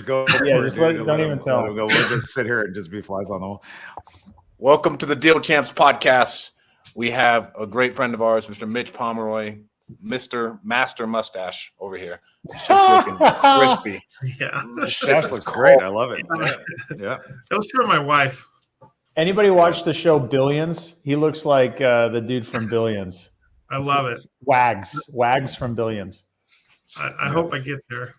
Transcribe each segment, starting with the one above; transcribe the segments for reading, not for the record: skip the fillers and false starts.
go. Yeah, just don't even tell him go. We'll just sit here and just be flies on the wall. Welcome to the Deal Champs podcast. We have a great friend of ours, Mr. Mitch Pomeroy, Mr. Master Mustache over here. Just looking crispy. Yeah, mustache looks great. I love it. Yeah. That was for my wife. Anybody watch the show Billions? He looks like the dude from Billions. I love it. Wags from Billions. I hope I get there.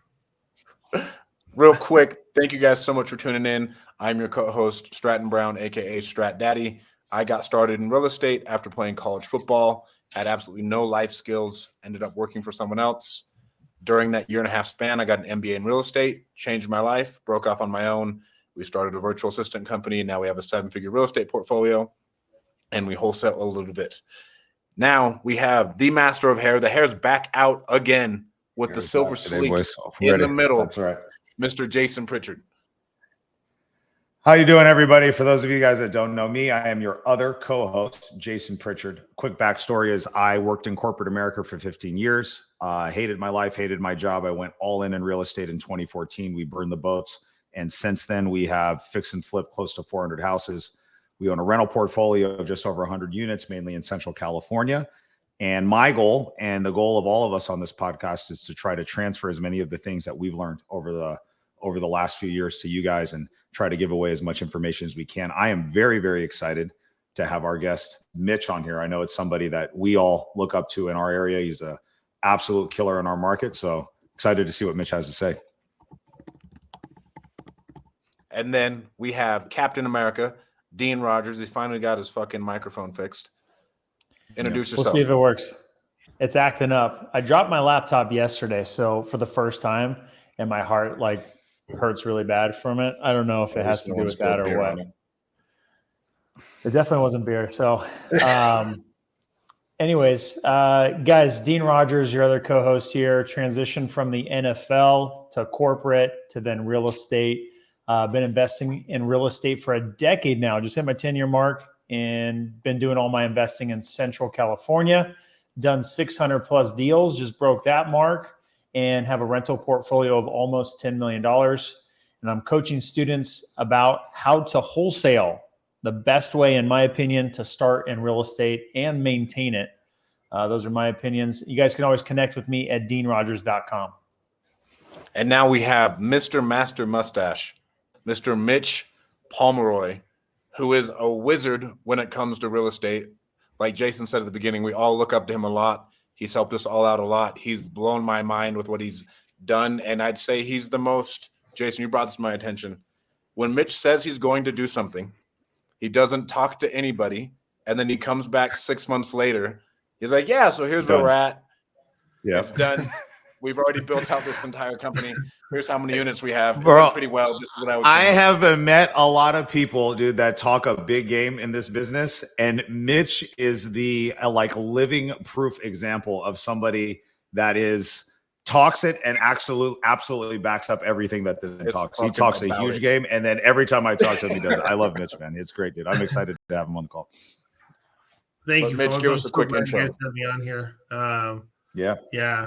Real quick, thank you guys so much for tuning in. I'm your co-host, Stratton Brown, a.k.a. Strat Daddy. I got started in real estate after playing college football, had absolutely no life skills, ended up working for someone else. During that year and a half span, I got an MBA in real estate, changed my life, broke off on my own. We started a virtual assistant company, and now we have a 7-figure real estate portfolio, and we wholesale a little bit. Now we have the master of hair. The hair's back out again with the silver sleek in the middle. That's right. Mr. Jason Pritchard. How you doing, everybody? For those of you guys that don't know me, I am your other co-host, Jason Pritchard. Quick backstory is I worked in corporate America for 15 years. Hated my life, hated my job. I went all in real estate in 2014. We burned the boats. And since then, we have fix and flip close to 400 houses. We own a rental portfolio of just over 100 units, mainly in Central California. And my goal, and the goal of all of us on this podcast, is to try to transfer as many of the things that we've learned over the last few years to you guys and try to give away as much information as we can. I am very, very excited to have our guest, Mitch, on here. I know it's somebody that we all look up to in our area. He's an absolute killer in our market. So excited to see what Mitch has to say. And then we have Captain America, Dean Rogers. He's finally got his fucking microphone fixed. Introduce yourself. We'll see if it works. It's acting up. I dropped my laptop yesterday, so for the first time, and my heart hurts really bad from it. I don't know if it has to do with that or what. It definitely wasn't beer. So, anyways, guys, Dean Rogers, your other co-host here, transitioned from the NFL to corporate to then real estate. Been investing in real estate for a decade now. Just hit my 10-year mark and been doing all my investing in Central California. Done 600 plus deals, just broke that mark, and have a rental portfolio of almost $10 million. And I'm coaching students about how to wholesale, the best way, in my opinion, to start in real estate and maintain it. Those are my opinions. You guys can always connect with me at deanrogers.com. And now we have Mr. Master Mustache, Mr. Mitch Pomeroy, who is a wizard when it comes to real estate. Like Jason said at the beginning, we all look up to him a lot. He's helped us all out a lot. He's blown my mind with what he's done. And I'd say he's the most, Jason, you brought this to my attention. When Mitch says he's going to do something, he doesn't talk to anybody. And then he comes back 6 months later. He's like, yeah, so here's where we're at. Yeah, it's done. We've already built out this entire company. Here's how many units we have. Bro, pretty well. This is what I have met a lot of people, dude, that talk a big game in this business. And Mitch is the living proof example of somebody that talks it and absolutely backs up everything that talks. He talks a huge game. And then every time I talk to him, he does it. I love Mitch, man. It's great, dude. I'm excited to have him on the call. Thank you, Mitch, give us a quick intro. You guys have me on here. Yeah.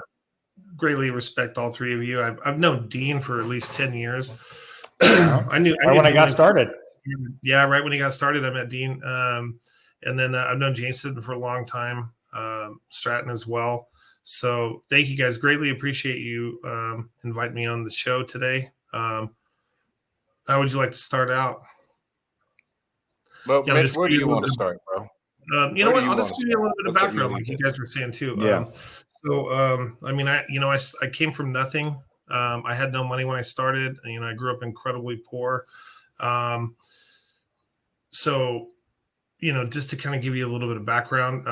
Greatly respect all three of you. I've known Dean for at least 10 years. I knew when I got started. Yeah, right when he got started, I met Dean. And then I've known Jason for a long time, Stratton as well. So thank you guys. Greatly appreciate you inviting me on the show today. How would you like to start out? Well, Mitch, where do you want to start, bro? You know what? I'll just give you a little bit of background, like you guys were saying too. Yeah. I came from nothing. I had no money when I started. I grew up incredibly poor. Just to kind of give you a little bit of background,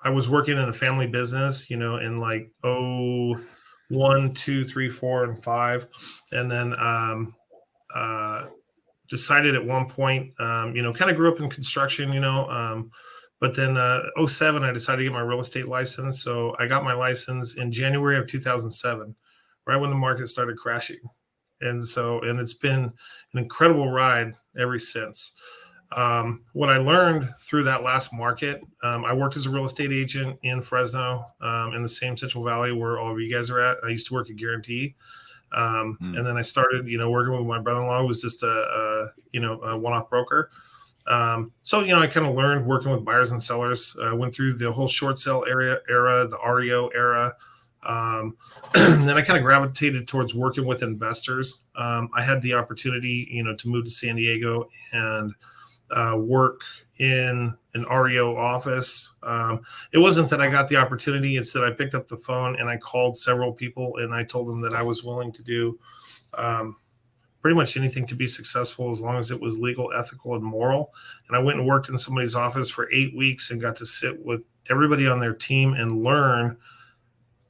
I was working in a family business, in 1, 2, 3, 4, and 5. And then decided at one point, kind of grew up in construction, but then 2007, I decided to get my real estate license. So I got my license in January of 2007, right when the market started crashing. And it's been an incredible ride ever since. What I learned through that last market, I worked as a real estate agent in Fresno, in the same Central Valley where all of you guys are at. I used to work at Guarantee. And then I started, working with my brother-in-law, who was just a one-off broker. So, I kind of learned working with buyers and sellers. Went through the whole short sale era, the REO era. Then I kind of gravitated towards working with investors. I had the opportunity, to move to San Diego and work in an REO office. It wasn't that I got the opportunity. It's that I picked up the phone and I called several people and I told them that I was willing to do pretty much anything to be successful as long as it was legal, ethical, and moral. And I went and worked in somebody's office for 8 weeks and got to sit with everybody on their team and learn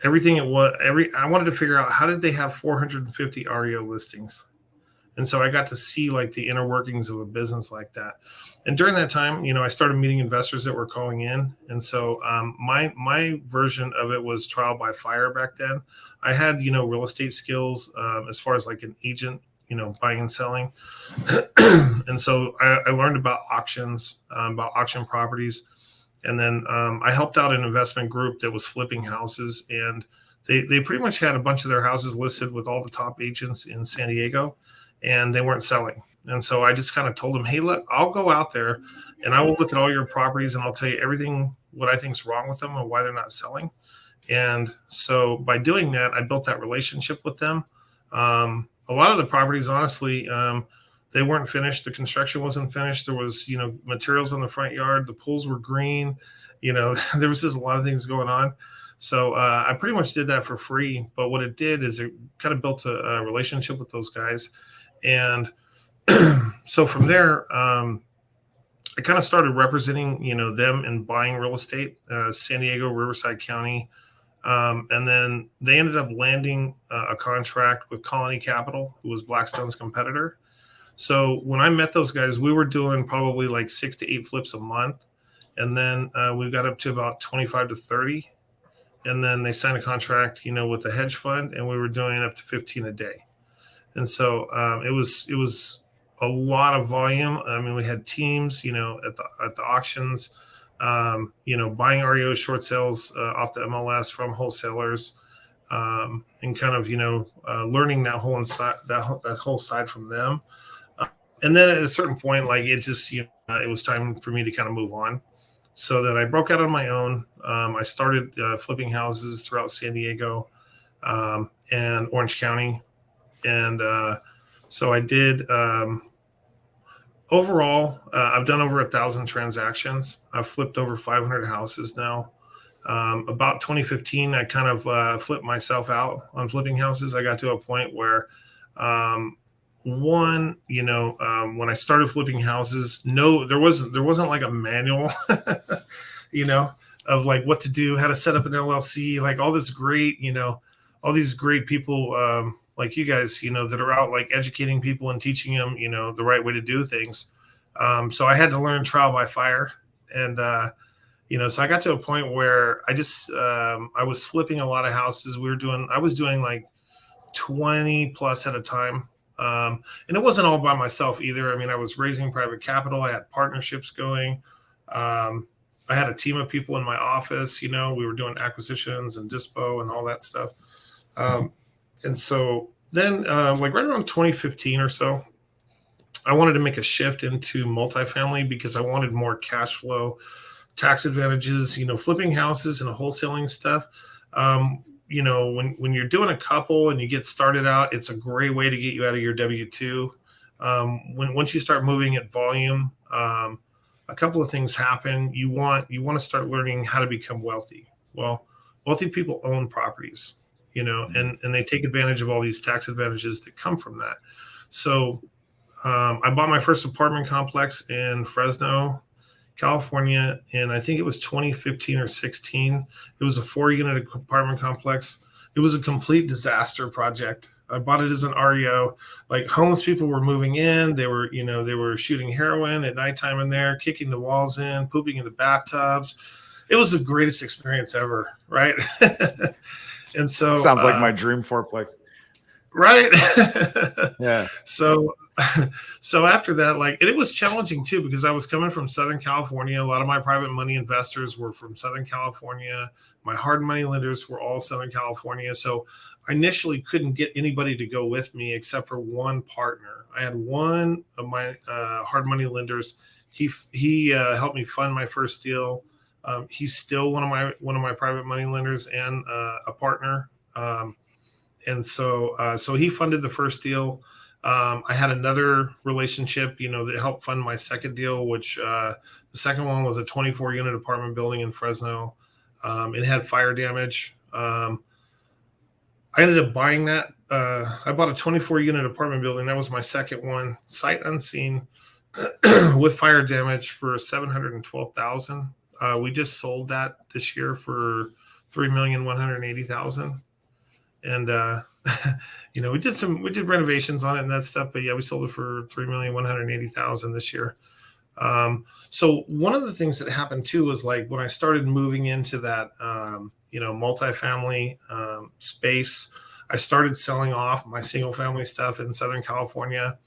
everything it was. I wanted to figure out, how did they have 450 REO listings? And so I got to see like the inner workings of a business like that. And during that time, I started meeting investors that were calling in. And so my version of it was trial by fire back then. I had, real estate skills as far as like an agent, buying and selling. And so I learned about auctions, about auction properties. And then I helped out an investment group that was flipping houses. And they pretty much had a bunch of their houses listed with all the top agents in San Diego, and they weren't selling. And so I just kind of told them, hey, look, I'll go out there and I will look at all your properties and I'll tell you everything, what I think is wrong with them and why they're not selling. And so by doing that, I built that relationship with them. A lot of the properties, honestly, they weren't finished. The construction wasn't finished. There was, materials in the front yard. The pools were green. There was just a lot of things going on. So I pretty much did that for free. But what it did is it kind of built a relationship with those guys. And so from there, I kind of started representing, them in buying real estate, San Diego, Riverside County. And then they ended up landing a contract with Colony Capital, who was Blackstone's competitor. So when I met those guys, we were doing probably like 6 to 8 flips a month. And then we got up to about 25 to 30. And then they signed a contract, with the hedge fund, and we were doing up to 15 a day. And so it was a lot of volume. I mean, we had teams, at the auctions, buying REO short sales off the MLS from wholesalers, and kind of, learning that whole side from them. And then at a certain point, like it just, it was time for me to kind of move on. So then I broke out on my own. I started flipping houses throughout San Diego and Orange County. And so I did, overall, I've done over 1,000 transactions. I've flipped over 500 houses now. About 2015, I kind of flipped myself out on flipping houses. I got to a point where, when I started flipping houses, there wasn't like a manual, of like what to do, how to set up an LLC, like all this great, all these great people, like you guys, that are out like educating people and teaching them, the right way to do things. So I had to learn trial by fire. And, so I got to a point where I just, I was flipping a lot of houses. I was doing like 20 plus at a time. And it wasn't all by myself either. I mean, I was raising private capital. I had partnerships going. I had a team of people in my office, we were doing acquisitions and dispo and all that stuff. And so then like right around 2015 or so, I wanted to make a shift into multifamily because I wanted more cash flow, tax advantages, flipping houses and wholesaling stuff. When you're doing a couple and you get started out, it's a great way to get you out of your W-2. Once you start moving at volume, a couple of things happen. You want to start learning how to become wealthy. Well, wealthy people own properties, and they take advantage of all these tax advantages that come from that. So I bought my first apartment complex in Fresno, California, and I think it was 2015 or 16. It was a 4-unit apartment complex. It was a complete disaster project. I bought it as an REO. Like homeless people were moving in. They were shooting heroin at nighttime in there, kicking the walls in, pooping in the bathtubs. It was the greatest experience ever, right? And so sounds like my dream fourplex. Right. Yeah. So after that, like, and it was challenging too, because I was coming from Southern California. A lot of my private money investors were from Southern California. My hard money lenders were all Southern California. So I initially couldn't get anybody to go with me except for one partner. I had one of my hard money lenders. He helped me fund my first deal. He's still one of my private money lenders and a partner. And so he funded the first deal. I had another relationship, that helped fund my second deal, which the second one was a 24-unit apartment building in Fresno. It had fire damage. I ended up buying that. I bought a 24-unit apartment building. That was my second one, sight unseen, with fire damage for $712,000. We just sold that this year for $3,180,000, and we did renovations on it and that stuff. But yeah, we sold it for $3,180,000 this year. So one of the things that happened too was like when I started moving into that, multifamily space, I started selling off my single family stuff in Southern California.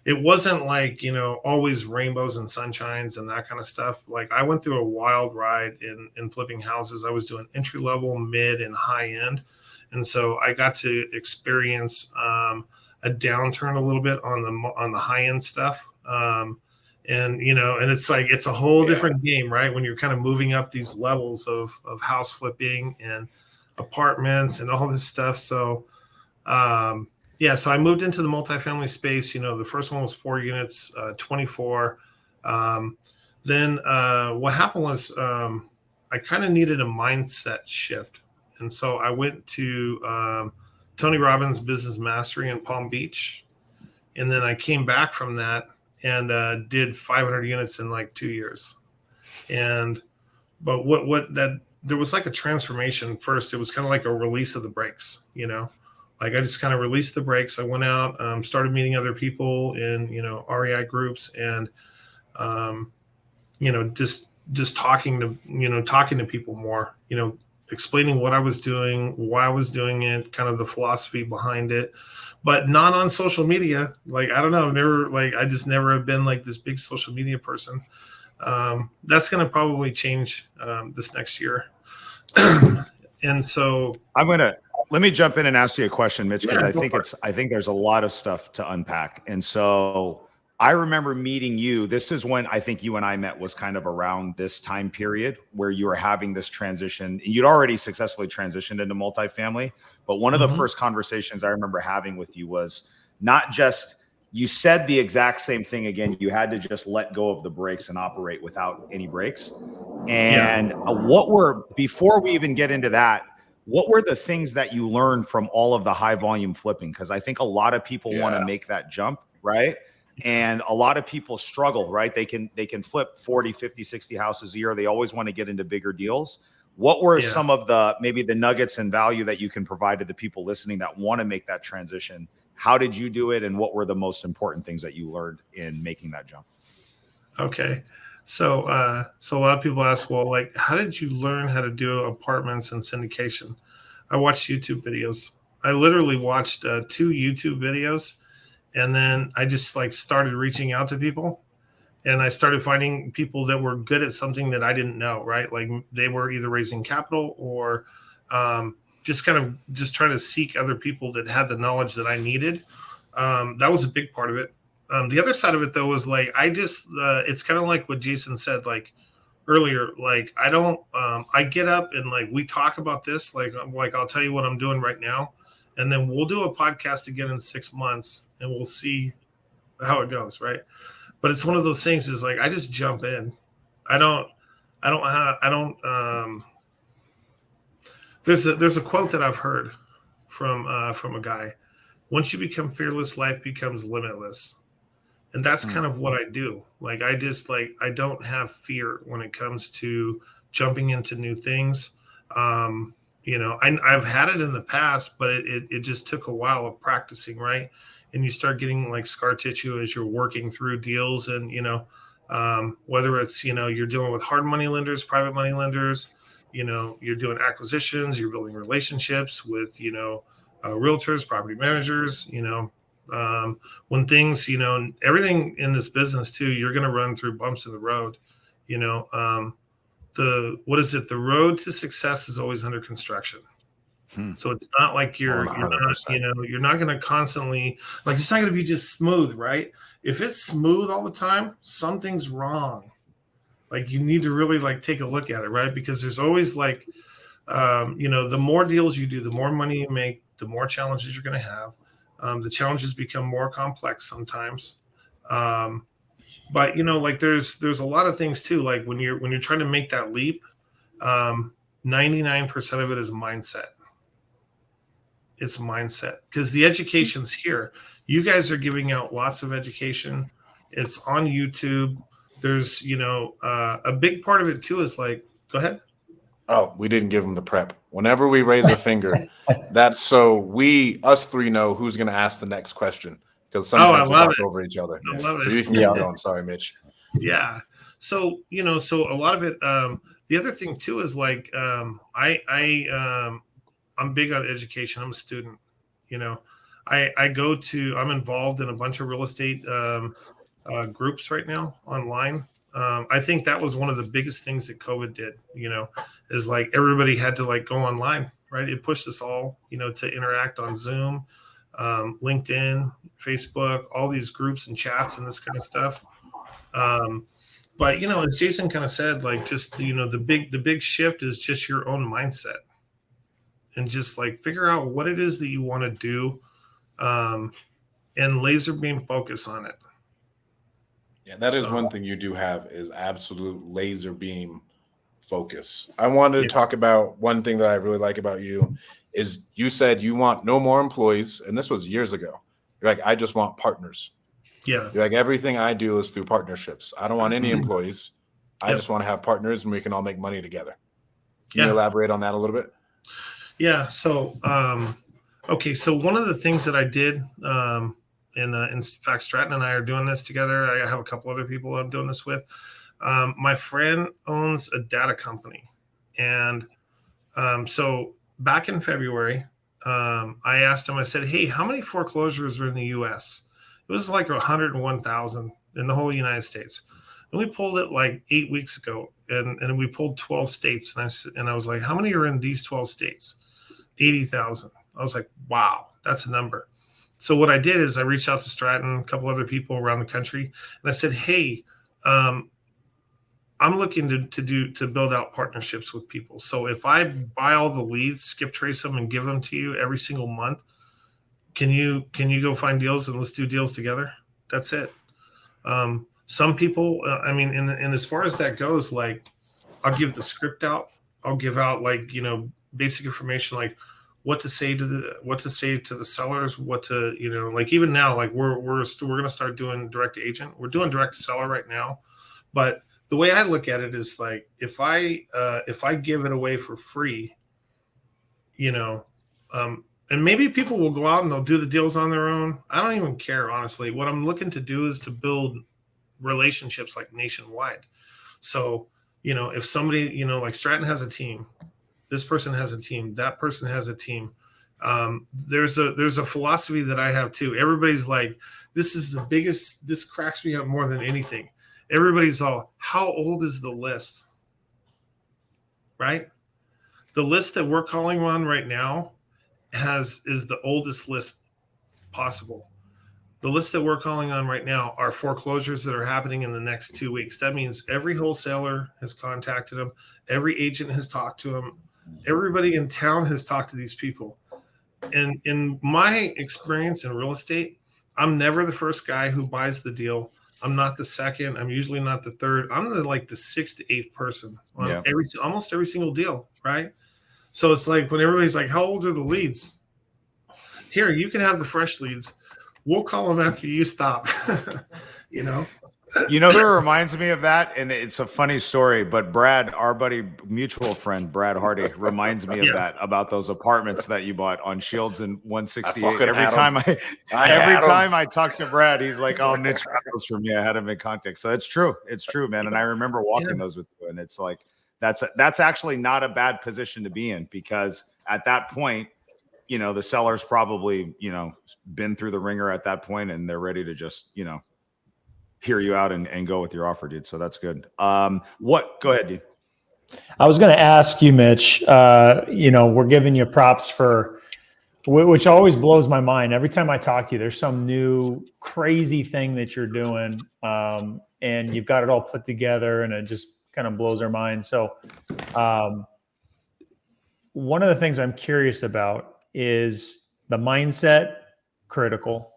It wasn't like, always rainbows and sunshines and that kind of stuff. Like I went through a wild ride in flipping houses. I was doing entry level, mid, and high end. And so I got to experience a downturn a little bit on the high end stuff. And it's like, it's a whole different game, right? When you're kind of moving up these levels of house flipping and apartments and all this stuff. So, so I moved into the multifamily space. The first one was 4 units, 24. Then what happened was I kind of needed a mindset shift. And so I went to Tony Robbins Business Mastery in Palm Beach. And then I came back from that and did 500 units in like 2 years. But there was like a transformation first. It was kind of like a release of the brakes, like I just kind of released the brakes. I went out, started meeting other people in, REI groups and, just talking to people more, explaining what I was doing, why I was doing it, kind of the philosophy behind it. But not on social media. Like, I don't know. I just never have been like this big social media person. That's going to probably change this next year. And so let me jump in and ask you a question, Mitch, because I think there's a lot of stuff to unpack. And so I remember meeting you. This is when I think you and I met, was kind of around this time period where you were having this transition. You'd already successfully transitioned into multifamily. But one of the first conversations I remember having with you was not just, you said the exact same thing again. You had to just let go of the brakes and operate without any brakes. And before we even get into that, what were the things that you learned from all of the high volume flipping? Because I think a lot of people want to make that jump, right? And a lot of people struggle, right? They can flip 40, 50, 60 houses a year. They always want to get into bigger deals. What were some of maybe the nuggets and value that you can provide to the people listening that want to make that transition? How did you do it? And what were the most important things that you learned in making that jump? Okay. So a lot of people ask, well, like, how did you learn how to do apartments and syndication? I watched YouTube videos. I literally watched 2 YouTube videos. And then I just like started reaching out to people, and I started finding people that were good at something that I didn't know, right? Like they were either raising capital or just trying to seek other people that had the knowledge that I needed. That was a big part of it. The other side of it though was like, it's kind of like what Jason said, like earlier, like I get up and like, we talk about this, like I'll tell you what I'm doing right now. And then we'll do a podcast again in 6 months and we'll see how it goes. Right. But it's one of those things is like, I just jump in. There's a quote that I've heard from a guy. Once you become fearless, life becomes limitless. And that's kind of what I do. Like, I don't have fear when it comes to jumping into new things. I've had it in the past, but it just took a while of practicing, right? And you start getting like scar tissue as you're working through deals, and whether it's you're dealing with hard money lenders, private money lenders, you're doing acquisitions, you're building relationships with realtors, property managers, when things everything in this business too, you're going to run through bumps in the road. The road to success is always under construction. So it's not like you're not, 100%. you're not going to constantly, like, it's not going to be just smooth, right? If it's smooth all the time, something's wrong. Like, you need to really like take a look at it, right? Because there's always like, the more deals you do, the more money you make, the more challenges you're going to have. The challenges become more complex sometimes. But like there's a lot of things too. Like when you're trying to make that leap, 99% of it is mindset. It's mindset, because the education's here. You guys are giving out lots of education. It's on YouTube. There's a big part of it too is like, go ahead. Oh, we didn't give him the prep. Whenever we raise a finger, that's so us three know who's going to ask the next question, because sometimes we talk over each other. I love so it. you can get going. Sorry, Mitch. Yeah. So so a lot of it. The other thing too is like I'm big on education. I'm a student. I'm involved in a bunch of real estate groups right now online. I think that was one of the biggest things that COVID did, is like everybody had to like go online, right? It pushed us all, to interact on Zoom, LinkedIn, Facebook, all these groups and chats and this kind of stuff. But as Jason kind of said, like just the big shift is just your own mindset, and just like figure out what it is that you want to do, and laser beam focus on it. Yeah, that is one thing you do have, is absolute laser beam focus. I wanted to talk about one thing that I really like about you is you said you want no more employees, and this was years ago. You're like, I just want partners. Yeah. You're like, everything I do is through partnerships. I don't want any employees. I just want to have partners and we can all make money together. Can you elaborate on that a little bit? Yeah. So, okay. So one of the things that I did, in fact, Stratton and I are doing this together. I have a couple other people I'm doing this with. My friend owns a data company. And so back in February, I asked him, I said, hey, how many foreclosures are in the U.S.? It was like 101,000 in the whole United States. And we pulled it like 8 weeks ago, and we pulled 12 states. And I was like, how many are in these 12 states? 80,000. I was like, wow, that's a number. So what I did is I reached out to Stratton, a couple other people around the country, and I said, hey, I'm looking to build out partnerships with people. So if I buy all the leads, skip trace them, and give them to you every single month, can you go find deals and let's do deals together? That's it. Some people, and as far as that goes, like I'll give the script out. I'll give out like, basic information, like what to say to the sellers, what to, like even now, like we're going to start doing direct to agent. We're doing direct to seller right now. But the way I look at it is like, if I give it away for free, and maybe people will go out and they'll do the deals on their own. I don't even care, honestly. What I'm looking to do is to build relationships like nationwide. So, if somebody, like Stratton has a team, this person has a team, that person has a team. There's a philosophy that I have too. Everybody's like, this cracks me up more than anything. Everybody's all, how old is the list? Right? The list that we're calling on right now is the oldest list possible. The list that we're calling on right now are foreclosures that are happening in the next 2 weeks. That means every wholesaler has contacted them. Every agent has talked to them. Everybody in town has talked to these people. And in my experience in real estate, I'm never the first guy who buys the deal. I'm not the second. I'm usually not the third. I'm the 6th to 8th person on almost every single deal, right? So it's like when everybody's like, how old are the leads? Here, you can have the fresh leads. We'll call them after you stop. Who reminds me of that? And it's a funny story, but Brad, our buddy, mutual friend, Brad Hardy, reminds me of that, about those apartments that you bought on Shields and 168. Every time I talk to Brad, he's like, oh, Mitch got those for me. I had him in contact. So it's true, man. And I remember walking those with you, and it's like, that's actually not a bad position to be in, because at that point, the seller's probably, been through the ringer at that point, and they're ready to just, hear you out and go with your offer, dude. So that's good. Go ahead, dude. I was going to ask you, Mitch, we're giving you props for, which always blows my mind. Every time I talk to you, there's some new crazy thing that you're doing, and you've got it all put together, and it just kind of blows our mind. So one of the things I'm curious about is the mindset, critical,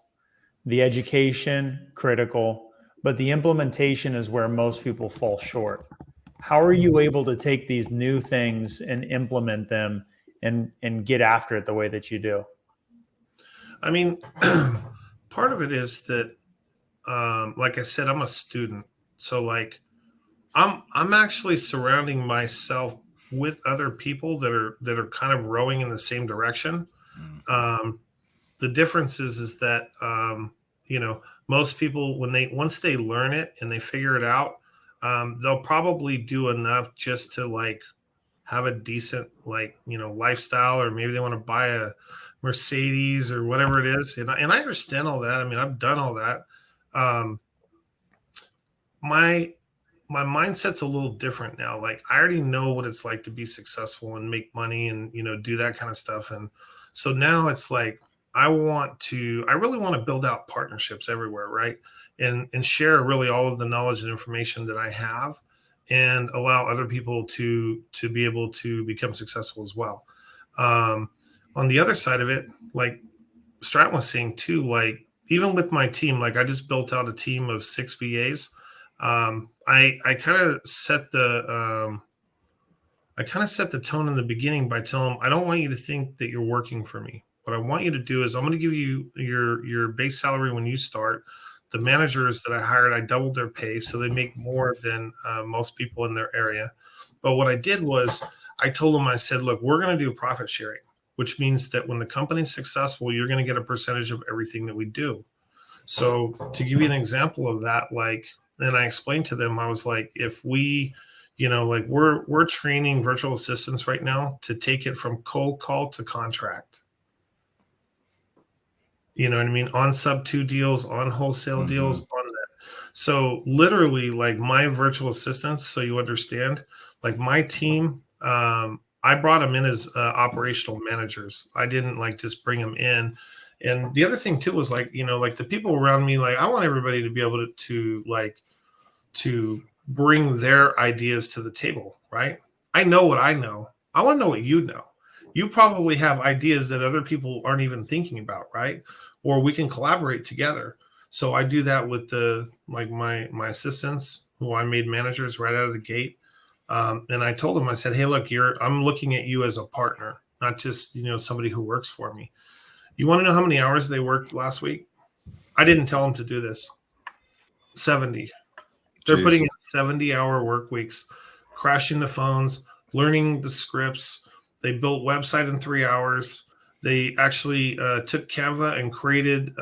the education, critical, but the implementation is where most people fall short. How are you able to take these new things and implement them and get after it the way that you do? I mean, part of it is that, like I said, I'm a student, so like I'm actually surrounding myself with other people that are kind of rowing in the same direction. The difference is that most people, once they learn it and they figure it out, they'll probably do enough just to like have a decent lifestyle, or maybe they want to buy a Mercedes or whatever it is. And I understand all that. I mean, I've done all that. My mindset's a little different now. Like, I already know what it's like to be successful and make money and do that kind of stuff. And so now it's like I really want to build out partnerships everywhere, right? And share really all of the knowledge and information that I have, and allow other people to be able to become successful as well. On the other side of it, like Strat was saying too, like even with my team, like I just built out a team of 6 VAs. I kind of set the tone in the beginning by telling them, I don't want you to think that you're working for me. What I want you to do is I'm going to give you your base salary when you start. The managers that I hired, I doubled their pay, so they make more than most people in their area. But what I did was I told them, I said, look, we're going to do profit sharing, which means that when the company's successful, you're going to get a percentage of everything that we do. So to give you an example of that, then I explained to them, I was like, if we, we're training virtual assistants right now to take it from cold call to contract. You know what I mean? On sub 2 deals, on wholesale deals, on that. So literally, like my virtual assistants, so you understand, like my team, I brought them in as operational managers. I didn't just bring them in. And the other thing too was like the people around me, like I want everybody to be able to bring their ideas to the table, right? I know what I know. I want to know what you know. You probably have ideas that other people aren't even thinking about, right? Or we can collaborate together. So I do that with my assistants, who I made managers right out of the gate. And I told them, I said, hey, look, I'm looking at you as a partner, not just somebody who works for me. You want to know how many hours they worked last week? I didn't tell them to do this. 70. They're putting in 70-hour work weeks, crashing the phones, learning the scripts. They built website in 3 hours. They actually took Canva and created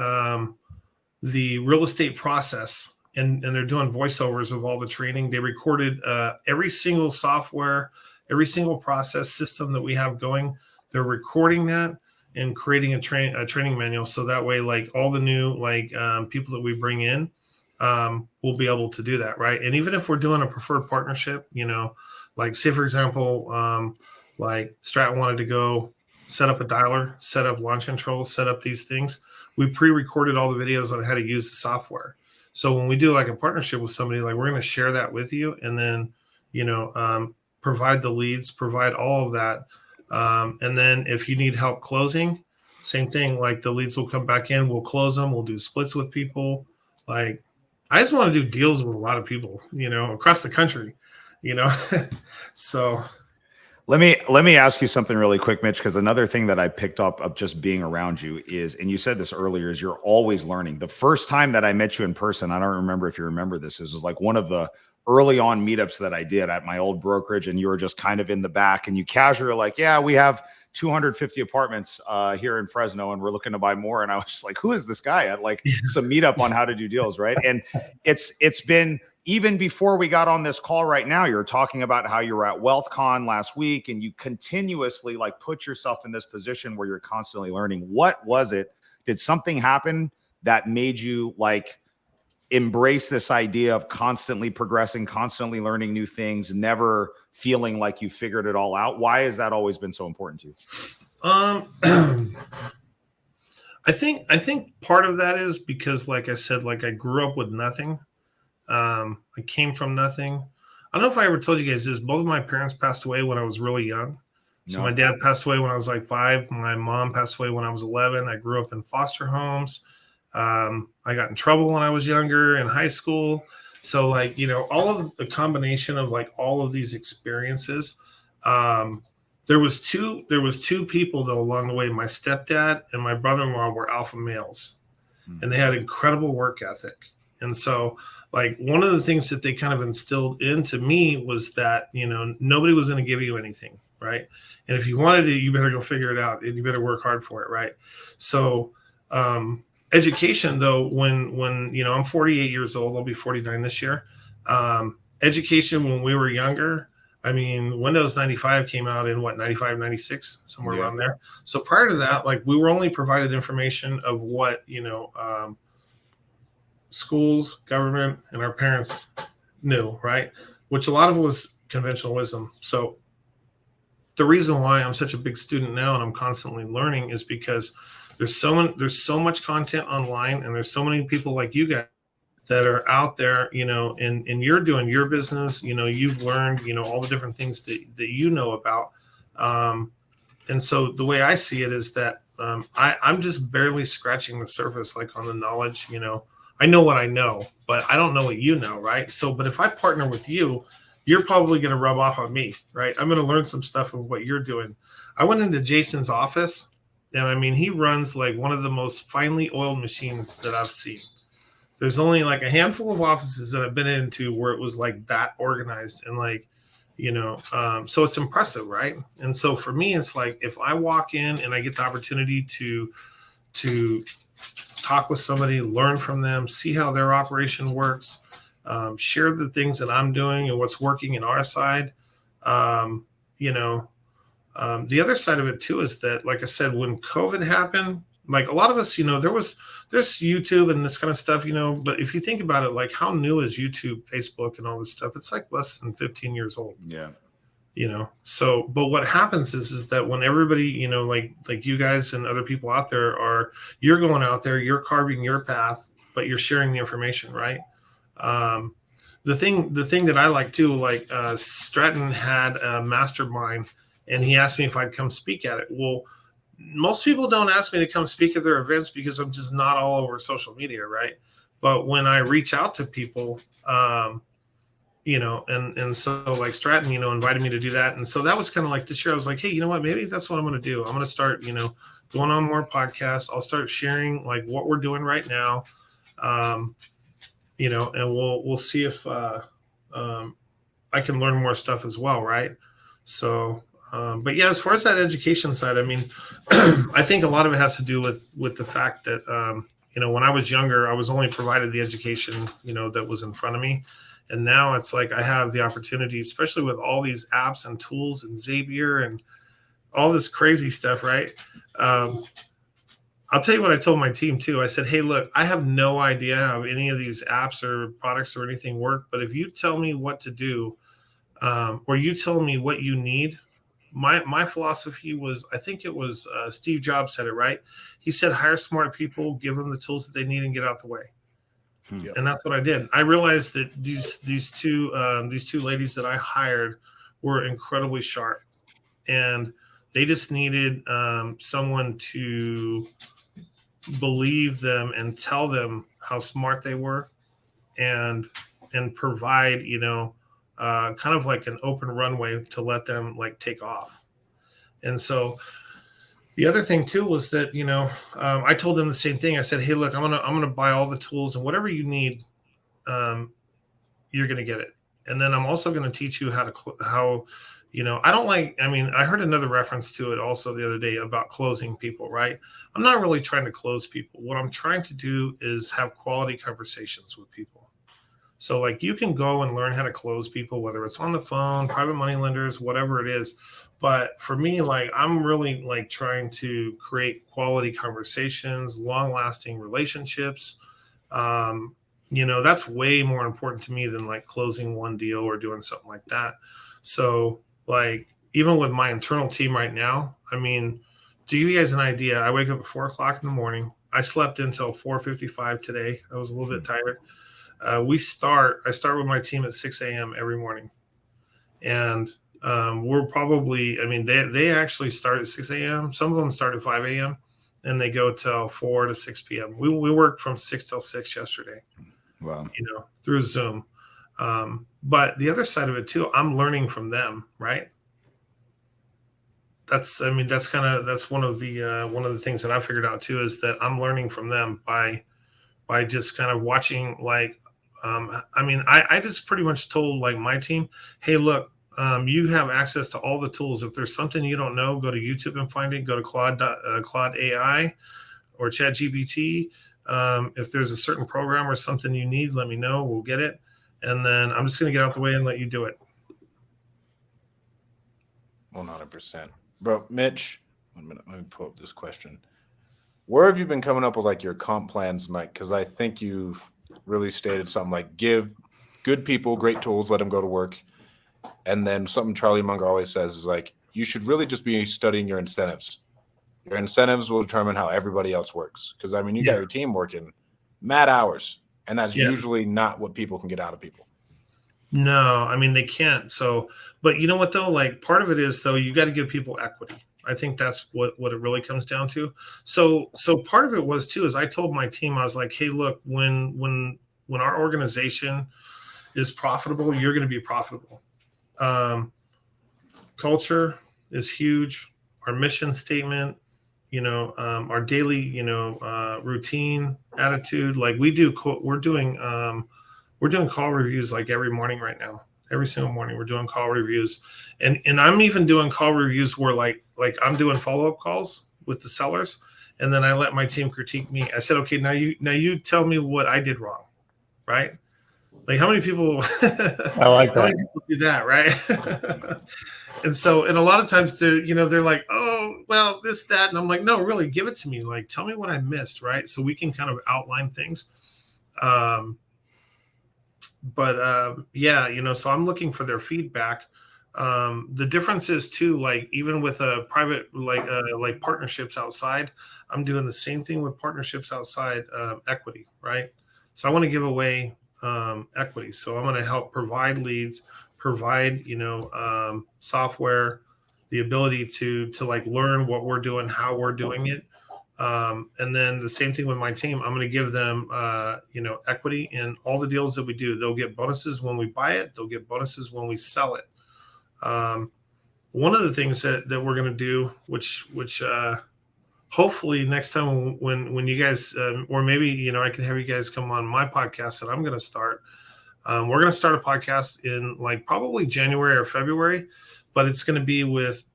the real estate process, and they're doing voiceovers of all the training. They recorded every single software, every single process system that we have going. They're recording that and creating a training manual, so that way, like all the new people that we bring in, we'll be able to do that, right? And even if we're doing a preferred partnership, like say for example, like Strat wanted to go set up a dialer, set up launch control, set up these things. We pre-recorded all the videos on how to use the software. So when we do like a partnership with somebody, like we're going to share that with you, and then provide the leads, provide all of that. And then if you need help closing, same thing, like the leads will come back in, we'll close them, we'll do splits with people. Like I just want to do deals with a lot of people, across the country, so. Let me ask you something really quick, Mitch, because another thing that I picked up of just being around you is, and you said this earlier, is you're always learning. The first time that I met you in person, I don't remember if you remember this, was like one of the early on meetups that I did at my old brokerage, and you were just kind of in the back, and you casually were like, yeah, we have 250 apartments here in Fresno, and we're looking to buy more. And I was just like, who is this guy at some meetup on how to do deals, right? And it's been, even before we got on this call right now, you're talking about how you were at WealthCon last week, and you continuously put yourself in this position where you're constantly learning. What was it? Did something happen that made you embrace this idea of constantly progressing, constantly learning new things, never feeling like you figured it all out? Why has that always been so important to you? I think part of that is because, like I said, like I grew up with nothing. I came from nothing. I don't know if I ever told you guys this. Both of my parents passed away when I was really young. So my dad passed away when I was like 5. My mom passed away when I was 11. I grew up in foster homes. I got in trouble when I was younger in high school. So like, all of the combination of like all of these experiences. There was two people though along the way. My stepdad and my brother-in-law were alpha males, and they had incredible work ethic. And so like one of the things that they kind of instilled into me was that, nobody was going to give you anything. Right. And if you wanted it, you better go figure it out and you better work hard for it. Right. So, education though, when, I'm 48 years old, I'll be 49 this year. Education when we were younger, I mean, Windows 95 came out in 95, 96, somewhere around there. So prior to that, like we were only provided information of what, schools, government, and our parents knew, right? Which a lot of it was conventional wisdom. So the reason why I'm such a big student now and I'm constantly learning is because there's so much content online, and there's so many people like you guys that are out there, and you're doing your business, you've learned, all the different things that you know about. And so the way I see it is that I'm just barely scratching the surface, like on the knowledge, I know what I know, but I don't know what you know, right? So, but if I partner with you, you're probably going to rub off on me, right? I'm going to learn some stuff of what you're doing. I went into Jason's office, and I mean, he runs like one of the most finely oiled machines that I've seen. There's only like a handful of offices that I've been into where it was like that organized and like, so it's impressive, right? And so for me, it's like if I walk in and I get the opportunity to talk with somebody, learn from them, see how their operation works, share the things that I'm doing and what's working in our side. The other side of it too is that, like I said, when COVID happened, like a lot of us, there's YouTube and this kind of stuff, but if you think about it, like how new is YouTube, Facebook, and all this stuff? It's like less than 15 years old. Yeah. So, but what happens is that when everybody, like you guys and other people out there you're going out there, you're carving your path, but you're sharing the information, right? The thing that I like too, like Stratton had a mastermind, and he asked me if I'd come speak at it. Well, most people don't ask me to come speak at their events because I'm just not all over social media, right? But when I reach out to people, and so like Stratton, invited me to do that. And so that was kind of like this year, I was like, hey, you know what, maybe that's what I'm going to do. I'm going to start, going on more podcasts. I'll start sharing like what we're doing right now. And we'll see if I can learn more stuff as well. Right. So, but yeah, as far as that education side, I mean, I think a lot of it has to do with the fact that, when I was younger, I was only provided the education, that was in front of me. And now it's like I have the opportunity, especially with all these apps and tools and Zapier and all this crazy stuff, right? I'll tell you what I told my team too. I said, hey, look, I have no idea how any of these apps or products or anything work, but if you tell me what to do, or you tell me what you need, my philosophy was, I think it was Steve Jobs said it, right? He said, hire smart people, give them the tools that they need, and get out the way. Yep. And that's what I did. I realized that these two ladies that I hired were incredibly sharp, and they just needed someone to believe them and tell them how smart they were, and provide kind of like an open runway to let them like take off. And so the other thing too was that, I told them the same thing. I said, hey, look, I'm going to buy all the tools, and whatever you need, you're going to get it. And then I'm also going to teach you I heard another reference to it also the other day about closing people, right? I'm not really trying to close people. What I'm trying to do is have quality conversations with people. So like you can go and learn how to close people, whether it's on the phone, private money lenders, whatever it is. But for me, like I'm really like trying to create quality conversations, long lasting relationships. that's way more important to me than like closing one deal or doing something like that. So like, even with my internal team right now, I mean, to give you guys an idea, I wake up at 4:00 in the morning. I slept until 4:55 today. I was a little bit tired. I start with my team at 6 a.m. every morning. And we're probably, I mean, they actually start at 6 a.m. Some of them start at 5 a.m. and they go till 4 to 6 p.m. We worked from 6 till 6 yesterday. Wow. Through Zoom. But the other side of it too, I'm learning from them, right? That's one of the things that I figured out too, is that I'm learning from them by just kind of watching. Like, I just pretty much told like my team, hey, look, you have access to all the tools. If there's something you don't know, go to YouTube and find it. Go to Claude AI or ChatGPT. If there's a certain program or something you need, let me know. We'll get it. And then I'm just going to get out the way and let you do it. 100%. Bro, Mitch, 1 minute. Let me pull up this question. Where have you been coming up with like your comp plans, Mike? Because I think you've really stated something like give good people great tools, let them go to work. And then something Charlie Munger always says is like, you should really just be studying your incentives. Your incentives will determine how everybody else works. Because, I mean, you got your team working mad hours, and that's usually not what people can get out of people. No, I mean, they can't. So, but you know what, though? Like, part of it is, though, you got to give people equity. I think that's what it really comes down to. So part of it was, too, is I told my team, I was like, hey, look, when our organization is profitable, you're going to be profitable. Culture is huge. Our mission statement, our daily, routine, attitude. Like we're doing call reviews like every morning right now. Every single morning we're doing call reviews, and I'm even doing call reviews where like I'm doing follow-up calls with the sellers, and then I let my team critique me. I said, okay, now you tell me what I did wrong, right? Like, how many people? I like that. How many people do that, right? And a lot of times they're like, oh, well, this, that. And I'm like, no, really, give it to me. Like, tell me what I missed, right? So we can kind of outline things. So I'm looking for their feedback. The difference is too, like, even with a private, like partnerships outside, I'm doing the same thing with partnerships outside, equity, right? So I want to give away equity. So I'm going to help provide leads, provide, software, the ability to like learn what we're doing, how we're doing it. And then the same thing with my team. I'm going to give them, equity in all the deals that we do. They'll get bonuses when we buy it. They'll get bonuses when we sell it. One of the things that we're going to do, which hopefully next time when you guys, or maybe, I can have you guys come on my podcast that I'm going to start. We're going to start a podcast in like probably January or February, but it's going to be with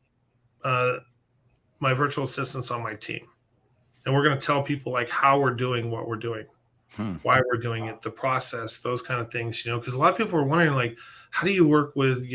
my virtual assistants on my team. And we're going to tell people like how we're doing what we're doing, why we're doing it, the process, those kind of things, because a lot of people are wondering, like, how do you work with,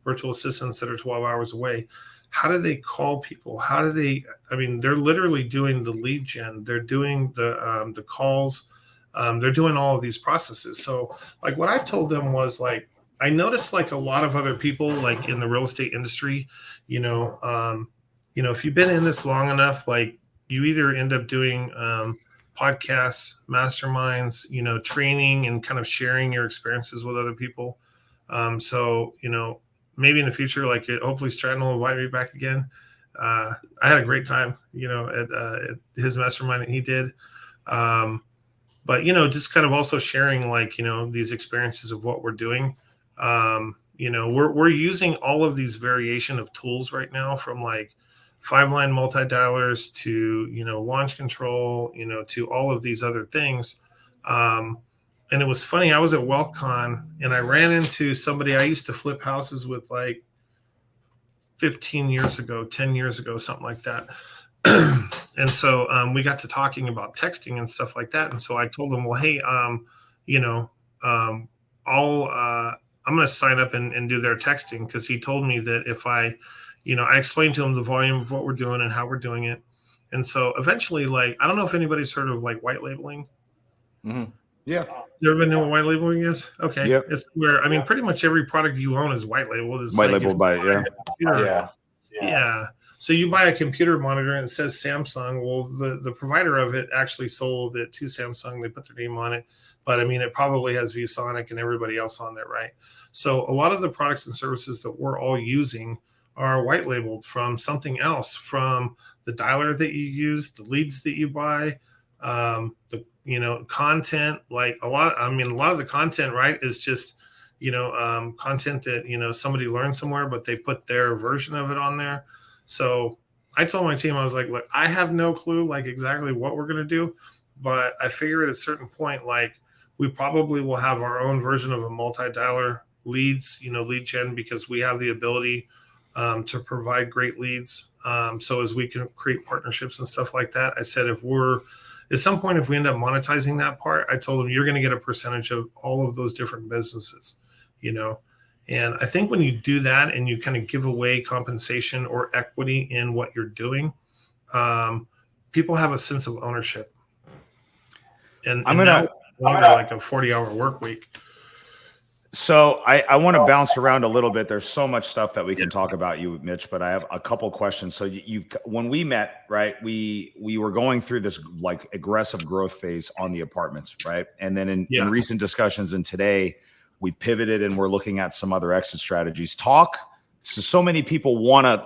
virtual assistants that are 12 hours away? How do they call people? They're literally doing the lead gen. They're doing the calls. They're doing all of these processes. So like what I told them was like, I noticed like a lot of other people like in the real estate industry, if you've been in this long enough, like you either end up doing podcasts, masterminds, training and kind of sharing your experiences with other people. Maybe in the future, like hopefully Stratton will invite me back again. I had a great time, at his mastermind that he did. But, just kind of also sharing like, these experiences of what we're doing. We're using all of these variation of tools right now, from like 5-line multi-dialers to, launch control, to all of these other things. And it was funny. I was at WealthCon and I ran into somebody I used to flip houses with like 15 years ago, 10 years ago, something like that. And so we got to talking about texting and stuff like that. And so I told him, well, hey, I'm going to sign up and do their texting, because he told me that if I explained to him the volume of what we're doing and how we're doing it. And so eventually, like, I don't know if anybody's heard of like white labeling. Mm-hmm. Yeah. You ever know what white labeling is? Okay. Yep. It's where, I mean, pretty much every product you own is white labeled. It's White like labeled by, yeah. Yeah. Yeah. So you buy a computer monitor and it says Samsung. Well, the provider of it actually sold it to Samsung. They put their name on it. But I mean, it probably has ViewSonic and everybody else on there, right? So a lot of the products and services that we're all using are white labeled from something else, from the dialer that you use, the leads that you buy, the content. Like a lot of the content, right, is just content that somebody learned somewhere, but they put their version of it on there. So I told my team, I was like, look, I have no clue like exactly what we're gonna do, but I figure at a certain point, like we probably will have our own version of a multi-dialer leads, lead gen, because we have the ability to provide great leads. So as we can create partnerships and stuff like that, I said, at some point, if we end up monetizing that part, I told them you're going to get a percentage of all of those different businesses, And I think when you do that and you kind of give away compensation or equity in what you're doing, people have a sense of ownership. And now longer like a 40-hour work week. So I want to bounce around a little bit. There's so much stuff that we can talk about you, Mitch, but I have a couple questions. So when we met, right, we were going through this like aggressive growth phase on the apartments, right? And then in recent discussions and today, we've pivoted and we're looking at some other exit strategies. So many people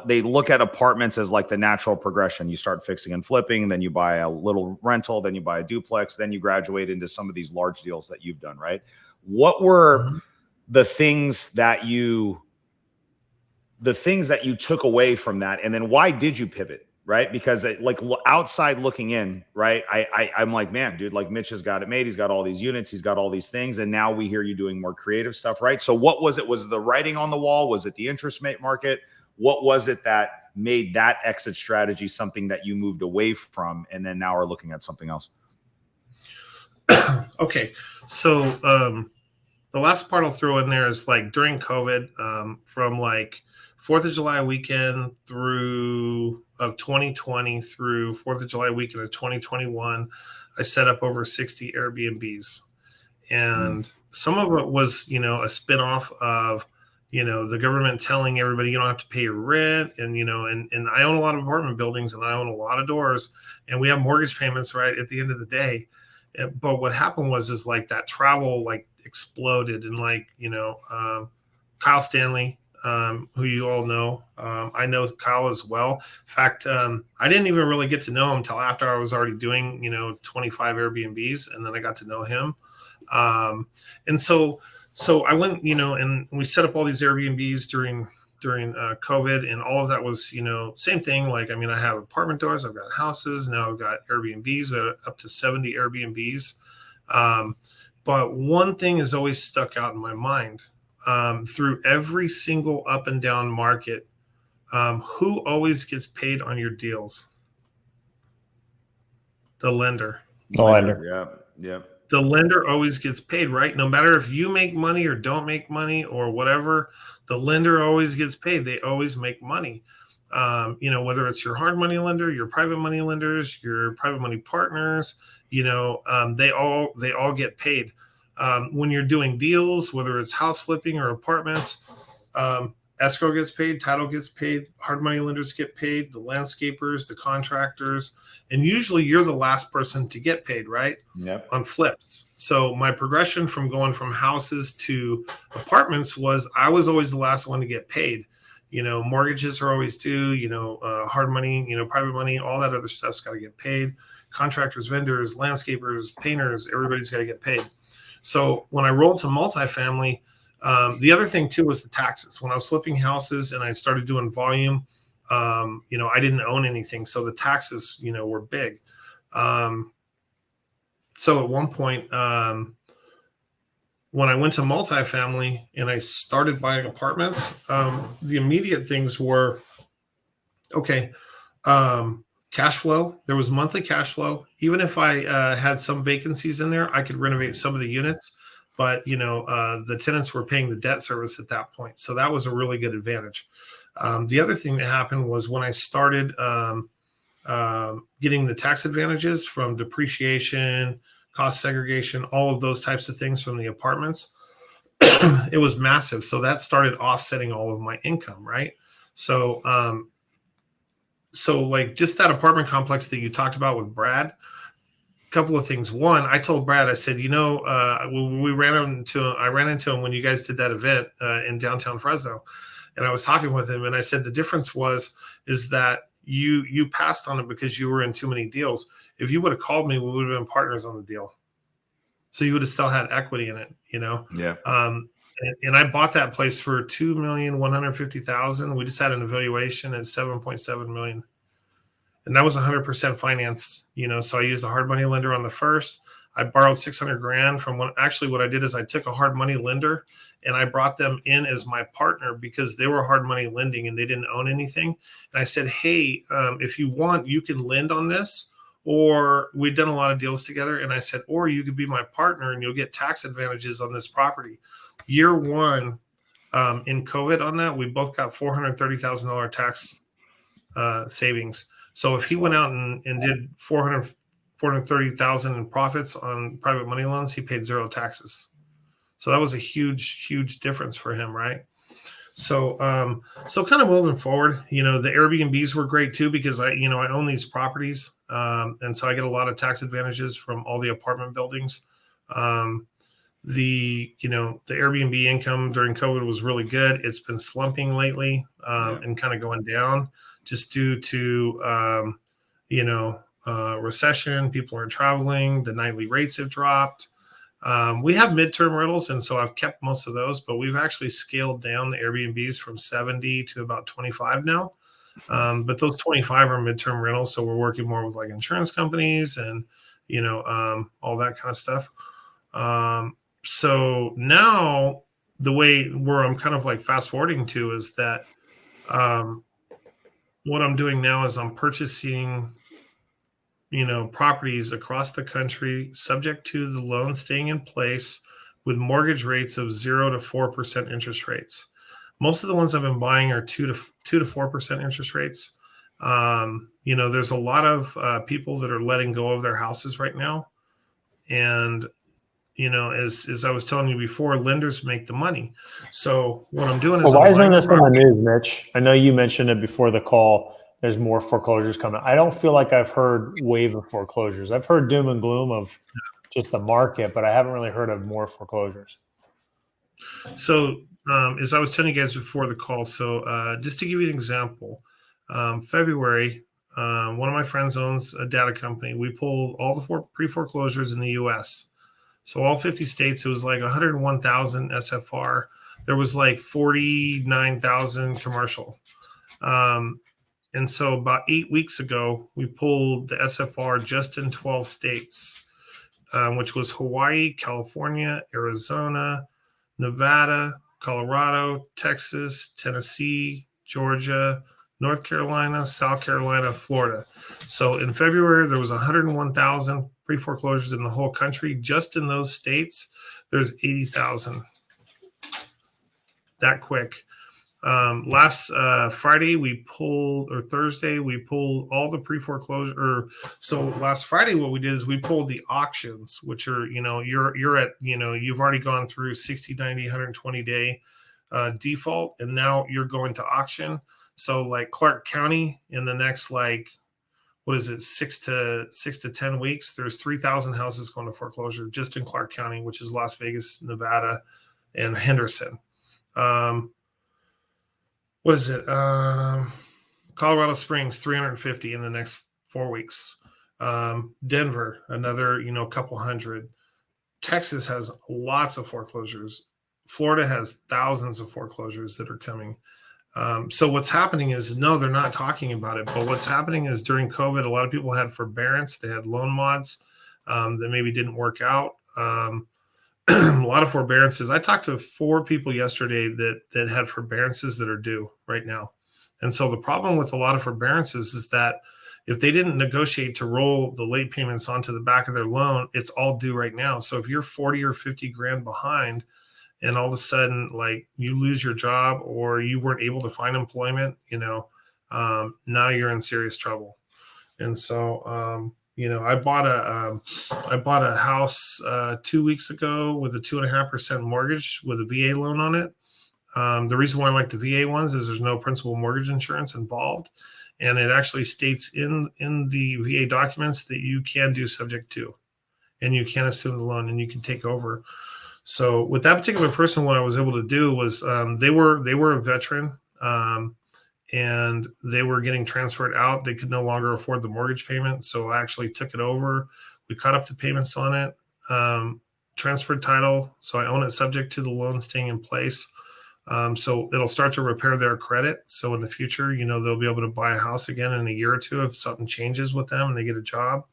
they look at apartments as like the natural progression. You start fixing and flipping, then you buy a little rental, then you buy a duplex, then you graduate into some of these large deals that you've done, right? What were the things that you took away from that, and then why did you pivot, right? Because like outside looking in, right, I'm like, man, dude, like Mitch has got it made. He's got all these units, he's got all these things, and now we hear you doing more creative stuff, right? So what was it? Was it the writing on the wall? Was it the interest rate market? What was it that made that exit strategy something that you moved away from and then now are looking at something else? Okay, so the last part I'll throw in there is like during COVID, from like 4th of July weekend of 2020 through 4th of July weekend of 2021, I set up over 60 Airbnbs. And some of it was, a spinoff of, the government telling everybody you don't have to pay your rent. And, and I own a lot of apartment buildings and I own a lot of doors and we have mortgage payments, right, at the end of the day. But what happened was like that travel like exploded, and like Kyle Stanley, who you all know, I know Kyle as well. In fact, I didn't even really get to know him until after I was already doing 25 Airbnbs, and then I got to know him. And so I went and we set up all these Airbnbs during COVID, and all of that was, same thing. Like, I mean, I have apartment doors, I've got houses, now I've got Airbnbs, up to 70 Airbnbs. But one thing has always stuck out in my mind, through every single up and down market, who always gets paid on your deals? The lender. The lender. Yeah. The lender always gets paid, right? No matter if you make money or don't make money or whatever, the lender always gets paid. They always make money. Whether it's your hard money lender, your private money lenders, your private money partners, they all get paid. When you're doing deals, whether it's house flipping or apartments, escrow gets paid, title gets paid, hard money lenders get paid, the landscapers, the contractors, and usually you're the last person to get paid, right? Yep. On flips. So my progression from going from houses to apartments was I was always the last one to get paid. Mortgages are always due, hard money, private money, all that other stuff's got to get paid. Contractors, vendors, landscapers, painters, everybody's got to get paid. So when I rolled to multifamily, the other thing too was the taxes. When I was flipping houses and I started doing volume, I didn't own anything, so the taxes, were big. So at one point, when I went to multifamily and I started buying apartments, the immediate things were, okay, cash flow. There was monthly cash flow. Even if I had some vacancies in there, I could renovate some of the units. But, the tenants were paying the debt service at that point. So that was a really good advantage. The other thing that happened was when I started getting the tax advantages from depreciation, cost segregation, all of those types of things from the apartments. It was massive. So that started offsetting all of my income, right? So, so like just that apartment complex that you talked about with Brad, a couple of things. One, I told Brad, I said, I ran into him when you guys did that event in downtown Fresno, and I was talking with him, and I said the difference is that you passed on it because you were in too many deals. If you would have called me, we would have been partners on the deal. So you would have still had equity in it, Yeah. And I bought that place for $2,150,000. We just had an evaluation at $7.7 million. And that was 100% financed, so I used a hard money lender on the first. I borrowed $600,000 from what I did is I took a hard money lender and I brought them in as my partner because they were hard money lending and they didn't own anything. And I said, hey, if you want, you can lend on this, or we'd done a lot of deals together. And I said, or you could be my partner and you'll get tax advantages on this property. Year one in COVID on that, we both got $430,000 tax savings. So if he went out and did $430,000 in profits on private money loans, he paid zero taxes. So that was a huge, huge difference for him, right? So, so kind of moving forward, the Airbnbs were great too because I own these properties, and so I get a lot of tax advantages from all the apartment buildings. The Airbnb income during COVID was really good. It's been slumping lately and kind of going down just due to recession. People aren't traveling. The nightly rates have dropped. We have midterm rentals, and so I've kept most of those, but we've actually scaled down the Airbnbs from 70 to about 25 now. But those 25 are midterm rentals, so we're working more with like insurance companies and all that kind of stuff. So now the way where I'm kind of like fast forwarding to is that what I'm doing now is I'm purchasing properties across the country subject to the loan staying in place with mortgage rates of 0 to 4% interest rates. Most of the ones I've been buying are 2 to 4% interest rates. There's a lot of people that are letting go of their houses right now. And, as I was telling you before, lenders make the money. So what I'm doing is why isn't this on the news, Mitch? I know you mentioned it before the call. There's more foreclosures coming. I don't feel like I've heard wave of foreclosures. I've heard doom and gloom of just the market, but I haven't really heard of more foreclosures. So as I was telling you guys before the call, so just to give you an example, February, one of my friends owns a data company. We pulled all the pre-foreclosures in the U.S. So all 50 states, it was like 101,000 SFR. There was like 49,000 commercial. And so about 8 weeks ago, we pulled the SFR just in 12 states, which was Hawaii, California, Arizona, Nevada, Colorado, Texas, Tennessee, Georgia, North Carolina, South Carolina, Florida. So in February, there was 101,000 pre-foreclosures in the whole country. Just in those states, there's 80,000. That quick. Last Friday or Thursday, we pulled all the pre-foreclosure. So last Friday, what we did is we pulled the auctions, which are, you're at, you've already gone through 60, 90, 120 day default, and now you're going to auction. So like Clark County in the next, 6 to 10 weeks, there's 3,000 houses going to foreclosure just in Clark County, which is Las Vegas, Nevada, and Henderson. Colorado Springs, 350 in the next 4 weeks. Denver, another, couple hundred. Texas has lots of foreclosures. Florida has thousands of foreclosures that are coming. So what's happening is, no, they're not talking about it. But what's happening is during COVID, a lot of people had forbearance. They had loan mods that maybe didn't work out. A lot of forbearances. I talked to 4 people yesterday that had forbearances that are due right now. And so the problem with a lot of forbearances is that if they didn't negotiate to roll the late payments onto the back of their loan, it's all due right now. So if you're 40 or 50 grand behind and all of a sudden like you lose your job or you weren't able to find employment, now you're in serious trouble. And so, I bought a house 2 weeks ago with a 2.5% mortgage with a VA loan on it. The reason why I like the VA ones is there's no principal mortgage insurance involved, and it actually states in the VA documents that you can do subject to, and you can assume the loan and you can take over. So with that particular person, what I was able to do was they were a veteran. And they were getting transferred out. They could no longer afford the mortgage payment. So I actually took it over. We caught up the payments on it, transferred title. So I own it subject to the loan staying in place. So it'll start to repair their credit. So in the future, they'll be able to buy a house again in a year or two if something changes with them and they get a job.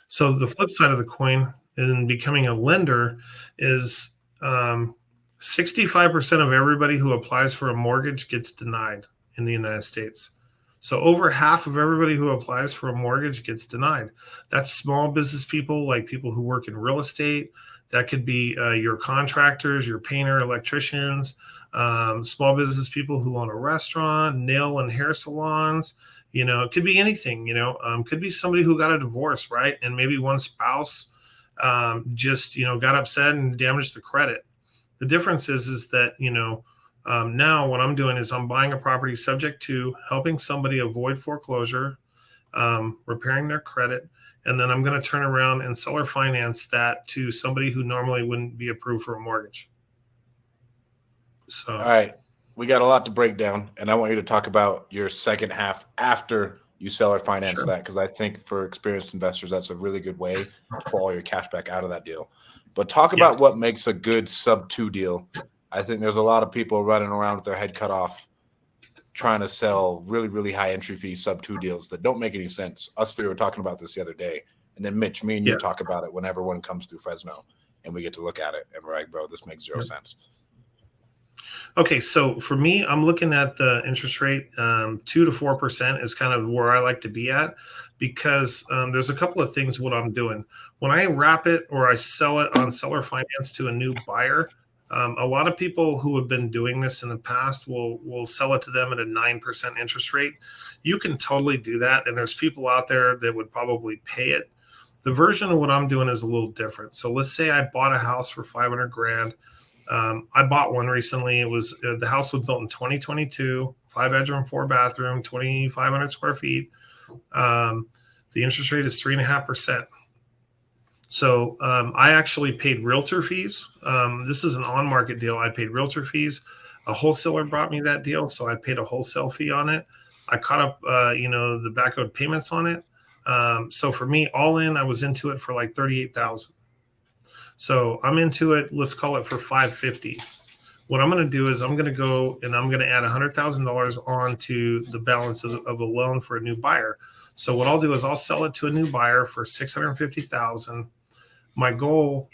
So the flip side of the coin in becoming a lender is 65% of everybody who applies for a mortgage gets denied in the United States. So over half of everybody who applies for a mortgage gets denied. That's small business people, like people who work in real estate. That could be your contractors, your painter, electricians, small business people who own a restaurant, nail and hair salons. It could be anything, could be somebody who got a divorce, right? And maybe one spouse just, got upset and damaged the credit. The difference is that, now what I'm doing is I'm buying a property subject to helping somebody avoid foreclosure, repairing their credit, and then I'm going to turn around and seller finance that to somebody who normally wouldn't be approved for a mortgage. So, all right, we got a lot to break down, and I want you to talk about your second half after you seller finance that, because I think for experienced investors, that's a really good way to pull all your cash back out of that deal. But talk about what makes a good sub-2 deal. I think there's a lot of people running around with their head cut off trying to sell really, really high entry fee sub-2 deals that don't make any sense. Us three were talking about this the other day. And then Mitch, me and you talk about it whenever one comes through Fresno and we get to look at it. And we're like, bro, this makes zero sense. Okay, so for me, I'm looking at the interest rate 2 to 4% is kind of where I like to be at, because there's a couple of things what I'm doing. When I wrap it or I sell it on seller finance to a new buyer, a lot of people who have been doing this in the past will sell it to them at a 9% interest rate. You can totally do that, and there's people out there that would probably pay it. The version of what I'm doing is a little different. So let's say I bought a house for $500,000. I bought one recently. It was the house was built in 2022, 5-bedroom, 4-bathroom, 2,500 square feet. The interest rate is 3.5%. So I actually paid realtor fees. This is an on-market deal. I paid realtor fees. A wholesaler brought me that deal, so I paid a wholesale fee on it. I caught up, the back owed payments on it. So for me, all in, I was into it for like $38,000. So I'm into it. Let's call it for $550,000. What I'm going to do is I'm going to go and I'm going to add $100,000 onto the balance of a loan for a new buyer. So what I'll do is I'll sell it to a new buyer for $650,000. My goal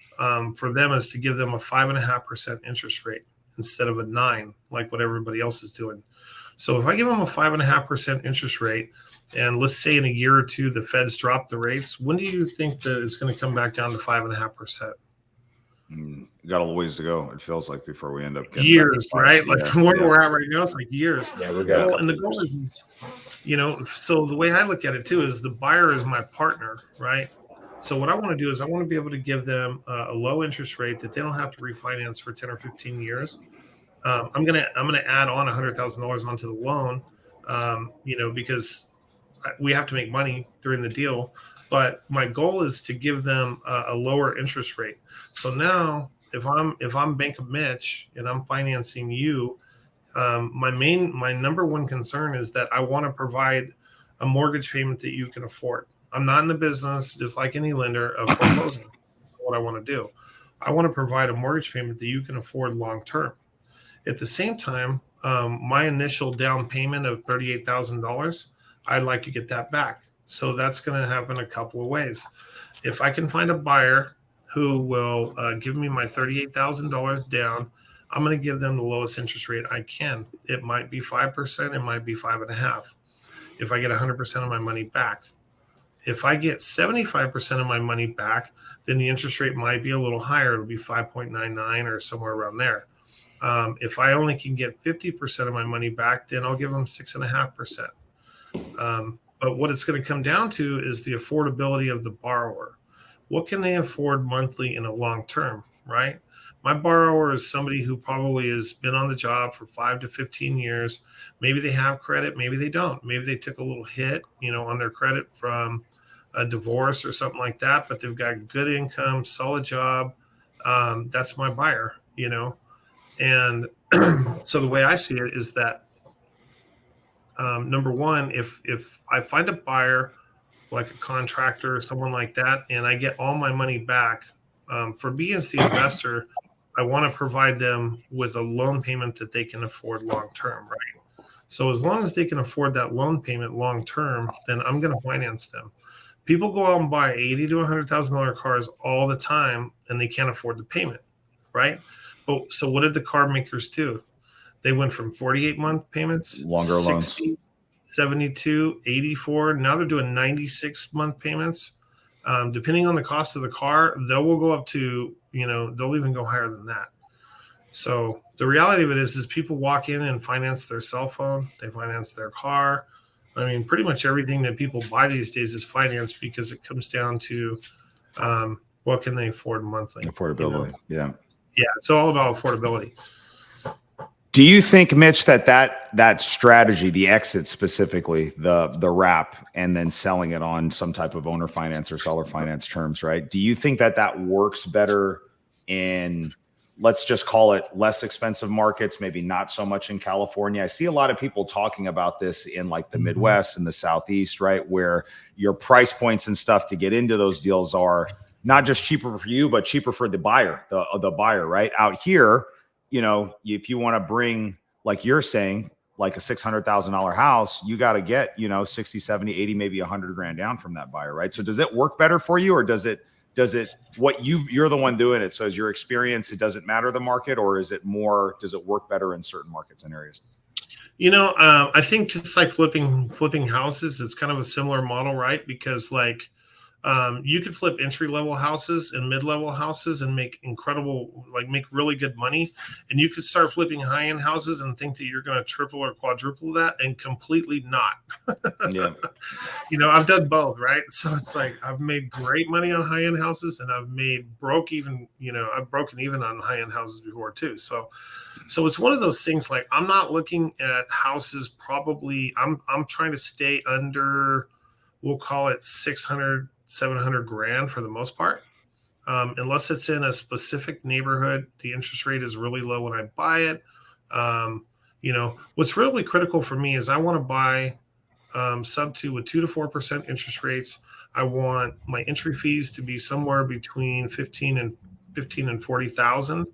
for them is to give them a 5.5% interest rate instead of a 9%, like what everybody else is doing. So if I give them a 5.5% interest rate, and let's say in a year or two the Feds drop the rates, when do you think that it's going to come back down to 5.5%? Got a little ways to go. It feels like before we end up getting years, right? Like from where we're at right now, it's like years. Yeah, we got. And the goal is, so the way I look at it too is the buyer is my partner, right? So what I want to do is I want to be able to give them a low interest rate that they don't have to refinance for 10 or 15 years. I'm gonna add on $100,000 onto the loan, because we have to make money during the deal. But my goal is to give them a lower interest rate. So now, if I'm Bank of Mitch and I'm financing you, my number one concern is that I want to provide a mortgage payment that you can afford. I'm not in the business, just like any lender, of foreclosing. That's what I want to do. I want to provide a mortgage payment that you can afford long term. At the same time, my initial down payment of $38,000, I'd like to get that back. So that's going to happen a couple of ways. If I can find a buyer who will give me my $38,000 down, I'm going to give them the lowest interest rate I can. It might be 5%. It might be 5.5%. If I get 100% of my money back. If I get 75% of my money back, then the interest rate might be a little higher. It'll be 5.99 or somewhere around there. If I only can get 50% of my money back, then I'll give them 6.5%. But But what it's going to come down to is the affordability of the borrower. What can they afford monthly in a long term, right? My borrower is somebody who probably has been on the job for 5 to 15 years. Maybe they have credit, maybe they don't. Maybe they took a little hit, on their credit from a divorce or something like that, but they've got good income, solid job. That's my buyer, And so the way I see it is that number one, if I find a buyer like a contractor or someone like that, and I get all my money back, for me as the investor, I want to provide them with a loan payment that they can afford long term, right? So as long as they can afford that loan payment long term, then I'm going to finance them. People go out and buy $80,000 to $100,000 cars all the time, and they can't afford the payment, right? But so what did the car makers do? They went from 48-month payments, longer 60, loans, 72, 84. Now they're doing 96-month payments. Depending on the cost of the car, they will go up to, they'll even go higher than that. So the reality of it is people walk in and finance their cell phone. They finance their car. I mean, pretty much everything that people buy these days is financed because it comes down to what can they afford monthly. Affordability. Yeah. Yeah. It's all about affordability. Do you think, Mitch, that strategy, the exit specifically, the wrap, and then selling it on some type of owner finance or seller finance terms, right? Do you think that works better in, let's just call it, less expensive markets, maybe not so much in California? I see a lot of people talking about this in like the Midwest and the Southeast, right? Where your price points and stuff to get into those deals are not just cheaper for you, but cheaper for the buyer, the buyer, right? Out here, if you want to bring, like you're saying, like a $600,000 house, you got to get, 60, 70, 80, maybe $100,000 down from that buyer, right? So does it work better for you, or does it you're the one doing it? So as your experience, it doesn't matter the market, or is it more, does it work better in certain markets and areas? I think just like flipping houses, it's kind of a similar model, right? Because you could flip entry-level houses and mid-level houses and make really good money. And you could start flipping high-end houses and think that you're going to triple or quadruple that, and completely not. Yeah. I've done both, right? So it's like, I've made great money on high-end houses, and I've broken even on high-end houses before too. So it's one of those things, like, I'm not looking at houses, probably I'm trying to stay under, we'll call it 600, 700 grand for the most part. Unless it's in a specific neighborhood, the interest rate is really low when I buy it. What's really critical for me is I want to buy sub 2 with 2 to 4% interest rates. I want my entry fees to be somewhere between 15 and 40,000.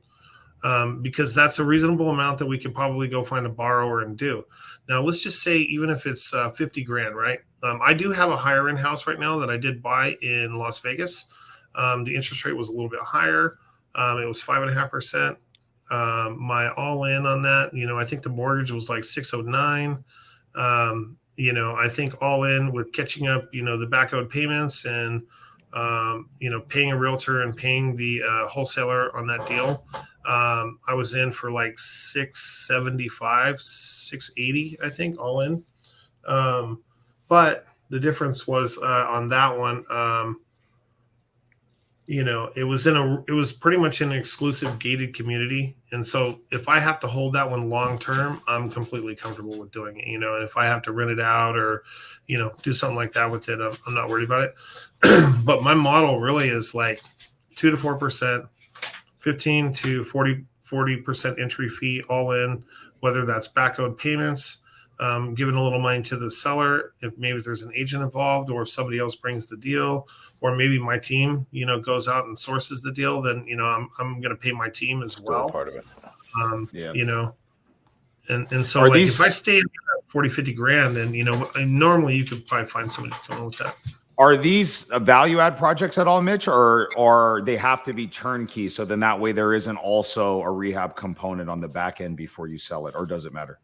Because that's a reasonable amount that we can probably go find a borrower and do. Now, let's just say, even if it's 50 grand, right? I do have a higher end house right now that I did buy in Las Vegas. The interest rate was a little bit higher. It was 5.5%. My all in on that, I think the mortgage was like 609. I think all in with catching up, the back owed payments and, paying a realtor and paying the wholesaler on that deal. I was in for like 675, 680, I think, all in. But the difference was on that one, it was pretty much an exclusive gated community. And so if I have to hold that one long term, I'm completely comfortable with doing it. And if I have to rent it out or, do something like that with it, I'm not worried about it. But my model really is like 2 to 4%. 15 to 40% entry fee all in, whether that's back owed payments, giving a little money to the seller, if maybe there's an agent involved, or if somebody else brings the deal, or maybe my team, goes out and sources the deal, then, I'm going to pay my team as well. Part of it. And so like, if I stay at 40, 50 grand, then, normally you could probably find somebody to come in with that. Are these value add projects at all, Mitch, or they have to be turnkey? So then that way there isn't also a rehab component on the back end before you sell it, or does it matter?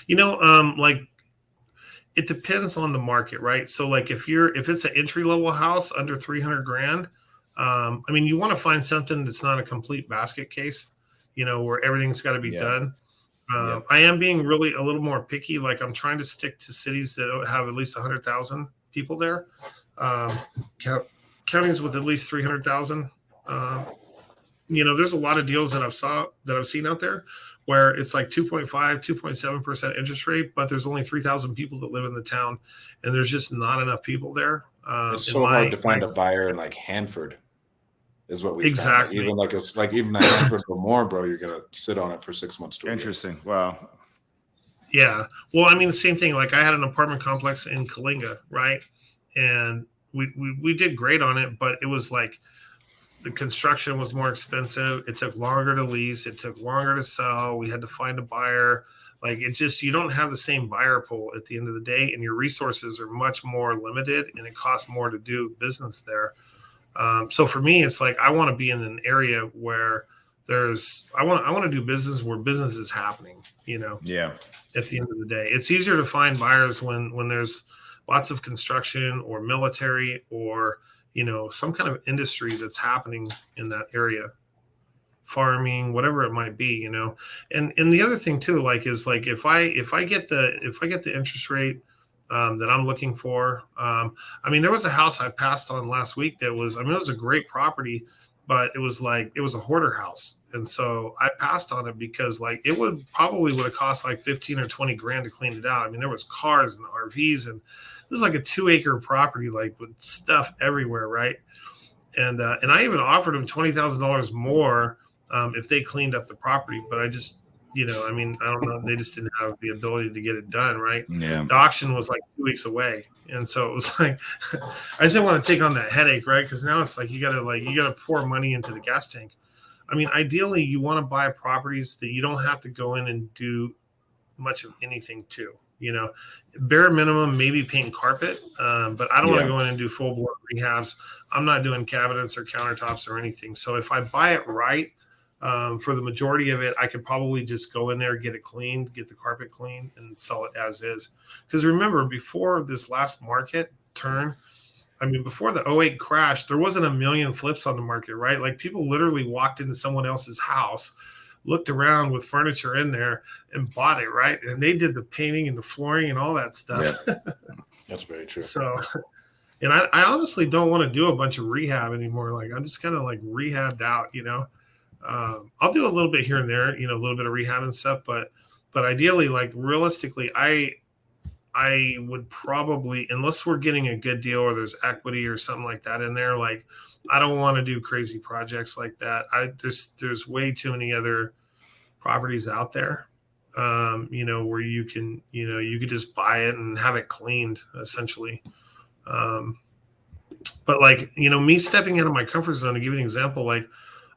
It depends on the market, right? So like if it's an entry level house under 300 grand, you want to find something that's not a complete basket case, where everything's got to be done. I am being really a little more picky. Like I'm trying to stick to cities that have at least 100,000 people there. Counties with at least 300,000. There's a lot of deals that I've seen out there where it's like 2.5, 2.7% interest rate, but there's only 3,000 people that live in the town, and there's just not enough people there. It's so hard to find a buyer in like Hanford, is what we exactly found. Even like Hanford or more, bro, you're gonna sit on it for 6 months. Interesting. Wow. Yeah. Well, I mean, the same thing. Like I had an apartment complex in Kalinga, right? And we did great on it, but it was like the construction was more expensive. It took longer to lease. It took longer to sell. We had to find a buyer. Like you don't have the same buyer pool at the end of the day, and your resources are much more limited, and it costs more to do business there. So for me, it's like I want to be in an area where I want to do business where business is happening. Yeah. At the end of the day, it's easier to find buyers when there's lots of construction or military or some kind of industry that's happening in that area, farming, whatever it might be, and the other thing too, is if I get the interest rate that I'm looking for. There was a house I passed on last week that was, it was a great property, but it was a hoarder house. And so I passed on it because it would have cost like 15 or 20 grand to clean it out. There was cars and RVs, and this is like a 2-acre property, with stuff everywhere. Right. And I even offered them $20,000 more if they cleaned up the property, but I just, I don't know. They just didn't have the ability to get it done. Right. Yeah. The auction was like 2 weeks away. And so it was like, I just didn't want to take on that headache. Right. Cause now it's you gotta pour money into the gas tank. Ideally you want to buy properties that you don't have to go in and do much of anything to, bare minimum, maybe paint carpet. But I don't want to go in and do full blown rehabs. I'm not doing cabinets or countertops or anything. So if I buy it right, for the majority of it, I could probably just go in there, get it cleaned, get the carpet cleaned, and sell it as is. Because remember, before this last market turn, before the 2008 crash, there wasn't a million flips on the market, right? People literally walked into someone else's house, looked around with furniture in there, and bought it, right? And they did the painting and the flooring and all that stuff. Yeah. That's very true. So, and I honestly don't want to do a bunch of rehab anymore. I'm just kind of rehabbed out, I'll do a little bit here and there, a little bit of rehab and stuff, but ideally, realistically, I would probably, unless we're getting a good deal or there's equity or something like that in there, I don't want to do crazy projects like that. There's way too many other properties out there, where you can, you could just buy it and have it cleaned essentially. But me stepping out of my comfort zone, to give you an example,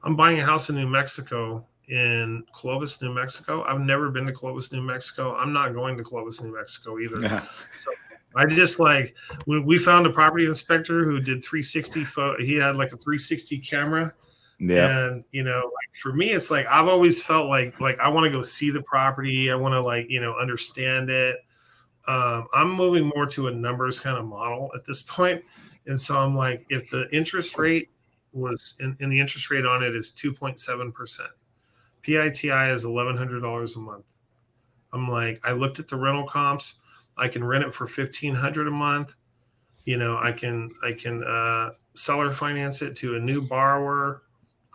I'm buying a house in New Mexico, in Clovis, New Mexico. I've never been to Clovis, New Mexico. I'm not going to Clovis, New Mexico either. So I just we found a property inspector who did 360 he had a 360 camera. Yeah. And, for me, it's I've always felt like I want to go see the property. I want to understand it. I'm moving more to a numbers kind of model at this point. And so I'm if the interest rate was and the interest rate on it is 2.7%. PITI is $1,100 a month. I'm I looked at the rental comps. I can rent it for $1,500 a month. I can seller finance it to a new borrower.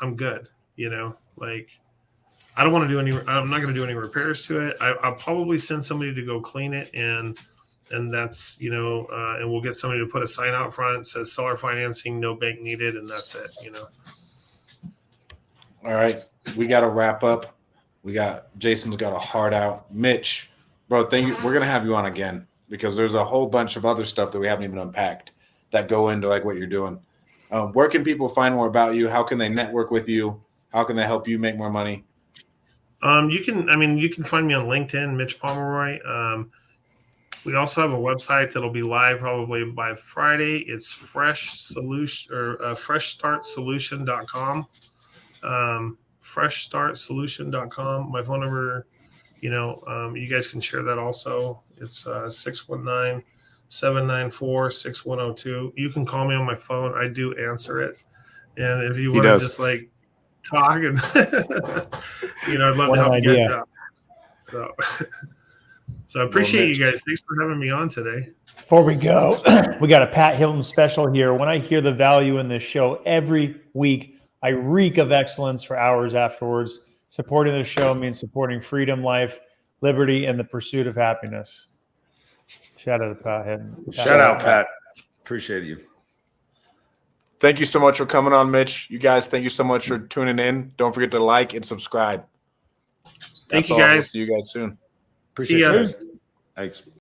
I'm good. I don't want to do I'm not going to do any repairs to it. I'll probably send somebody to go clean it, and that's, and we'll get somebody to put a sign out front that says seller financing, no bank needed, and that's it. All right. We got to wrap up. Jason's got a heart out. Mitch, bro, thank you. We're going to have you on again because there's a whole bunch of other stuff that we haven't even unpacked that go into what you're doing. Where can people find more about you? How can they network with you? How can they help you make more money? You can find me on LinkedIn, Mitch Pomeroy. We also have a website that'll be live probably by Friday. It's freshstartsolution.com. Freshstartsolution.com. My phone number, you guys can share that also. It's 619-794-6102. You can call me on my phone. I do answer it. And if you want to just talk and, I'd love to help you guys out. So, so I appreciate you guys. Thanks for having me on today. Before we go, we got a Pat Hilton special here. When I hear the value in this show every week, I reek of excellence for hours afterwards. Supporting the show means supporting freedom, life, liberty, and the pursuit of happiness. Shout out to Pat Hilton. Shout out, Pat. Appreciate you. Thank you so much for coming on, Mitch. You guys, thank you so much for tuning in. Don't forget to like and subscribe. Thank you, guys. See you guys soon. Appreciate See ya. you guys. Thanks.